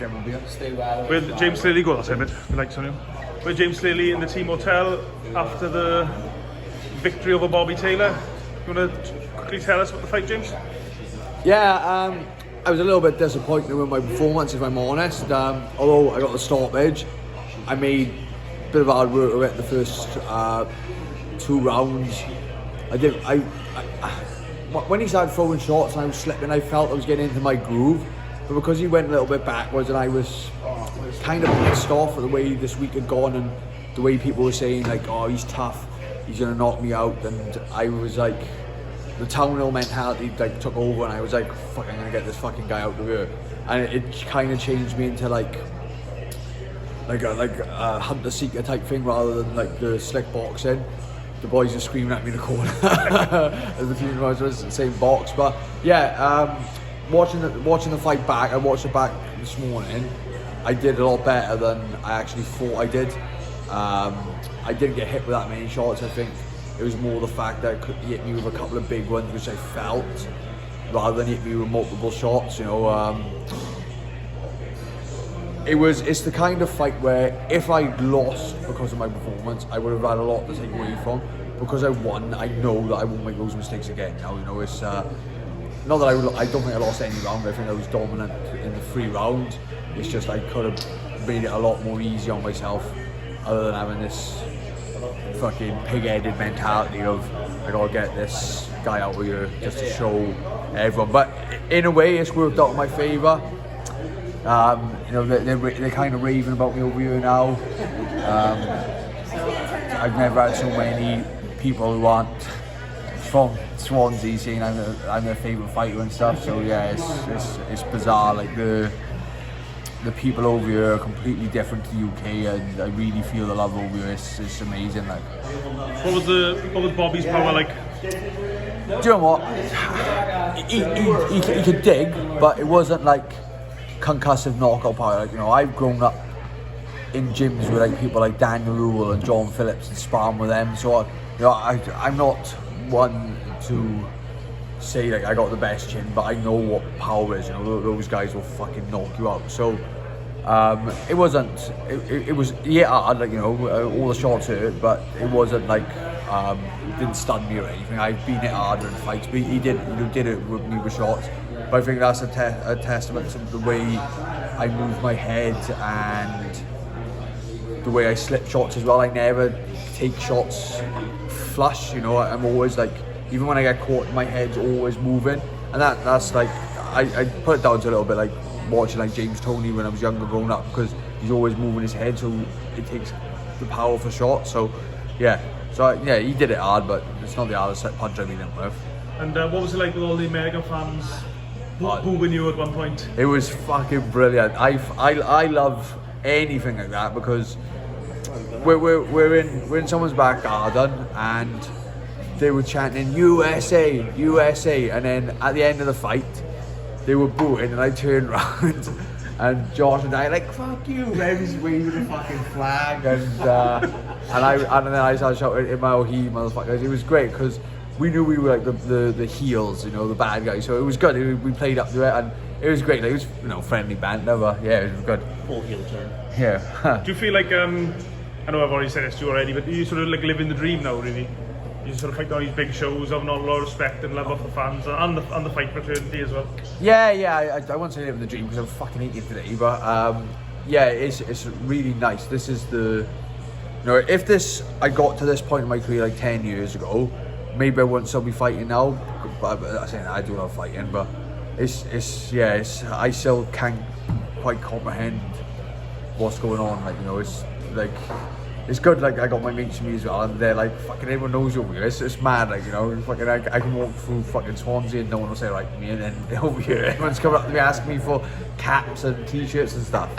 Get one beer. Stay well. With James Lilly, go, that's it, mate. We like Sonny. With James Lilly in the team hotel after the victory over Bobby Taylor. You want to quickly tell us about the fight, James? Yeah, I was a little bit disappointed with my performance, if I'm honest. Although I got the stoppage, I made a bit of hard work of it the first 2 rounds. When he started throwing shots and I was slipping, I felt I was getting into my groove. But because he went a little bit backwards and I was kind of pissed off at the way this week had gone and the way people were saying like, oh, he's tough, he's gonna knock me out, and I was like, the town hill mentality like took over and I was like, fuck, I'm gonna get this fucking guy out of here. And it kind of changed me into like a hunter-seeker type thing rather than like the slick boxing. The boys are screaming at me in the corner as the few guys was in the same box. But yeah, watching the fight back, I watched it back this morning. I did a lot better than I actually thought I did. I didn't get hit with that many shots. I think it was more the fact that he hit me with a couple of big ones, which I felt, rather than hit me with multiple shots. You know, it's the kind of fight where if I'd lost because of my performance, I would have had a lot to take away from. Because I won, I know that I won't make those mistakes again. Now, you know, it's not that I don't think I lost any round. I think I was dominant in the 3 rounds. It's just I could have made it a lot more easy on myself, other than having this fucking pig-headed mentality of I gotta get this guy out of here just to show everyone. But in a way, it's worked out in my favour. You know, they're kind of raving about me over here now. I've never had so many people who aren't from Swansea saying I'm their favourite fighter and stuff. So yeah, it's bizarre. Like the people over here are completely different to the UK, and I really feel the love over here. It's amazing. Like, what was Bobby's power like? Do you know what? He could dig, but it wasn't like concussive knockout power. Like, you know, I've grown up in gyms with like people like Daniel Rule and John Phillips and sparring with them. So you know, I'm not one to say like I got the best chin, but I know what power is. You know, those guys will fucking knock you out. So it wasn't. It was hard, like, you know, all the shots hurt, but it wasn't like it didn't stun me or anything. I've been it harder in fights, but he did it with me with shots. But I think that's a testament to the way I move my head and the way I slip shots as well. I never take shots flush, you know. I'm always like, even when I get caught, my head's always moving, and that's like, I put it down to a little bit like watching like James Toney when I was younger growing up, because he's always moving his head, so it takes the power for shots. So yeah, he did it hard, but it's not the hardest punch I've been in with. And what was it like with all the American fans booing you at one point? It was fucking brilliant. I love anything like that, because we're in someone's back garden and they were chanting USA, USA, and then at the end of the fight they were booing, and I turned around and Josh and I like, fuck you, man, he's waving the fucking flag, and then I started shouting in my old he motherfuckers. It was great because we knew we were like the heels, you know, the bad guys, so it was good. We played up to it and it was great. Like, it was, you know, friendly banter, but yeah, it was good. Full heel turn. Yeah. Do you feel like I know I've already said this to you already, but you sort of like living the dream now, really? You sort of fight on these big shows, having a lot of respect and love off the fans and the fight fraternity as well. Yeah. I won't say living the dream because I'm fucking eating today, but yeah, it's really nice. This is the, you know, if I got to this point in my career like 10 years ago, maybe I wouldn't still be fighting now. But I'm saying I do love fighting, but I still can't quite comprehend what's going on. Like, you know, it's like, it's good. Like, I got my mates with me as well, and they're like, fucking everyone knows over here. It's mad, like, you know, fucking I can walk through fucking Swansea and no one will say right to me, and then over here everyone's coming up to me asking me for caps and t-shirts and stuff.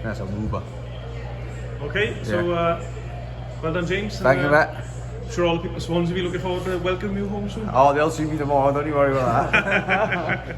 That's a Uber. Okay, so well done, James. Thank you, Matt. I'm sure all the people at Swansea will be looking forward to welcoming you home soon. Oh, they'll see me tomorrow, don't you worry about that.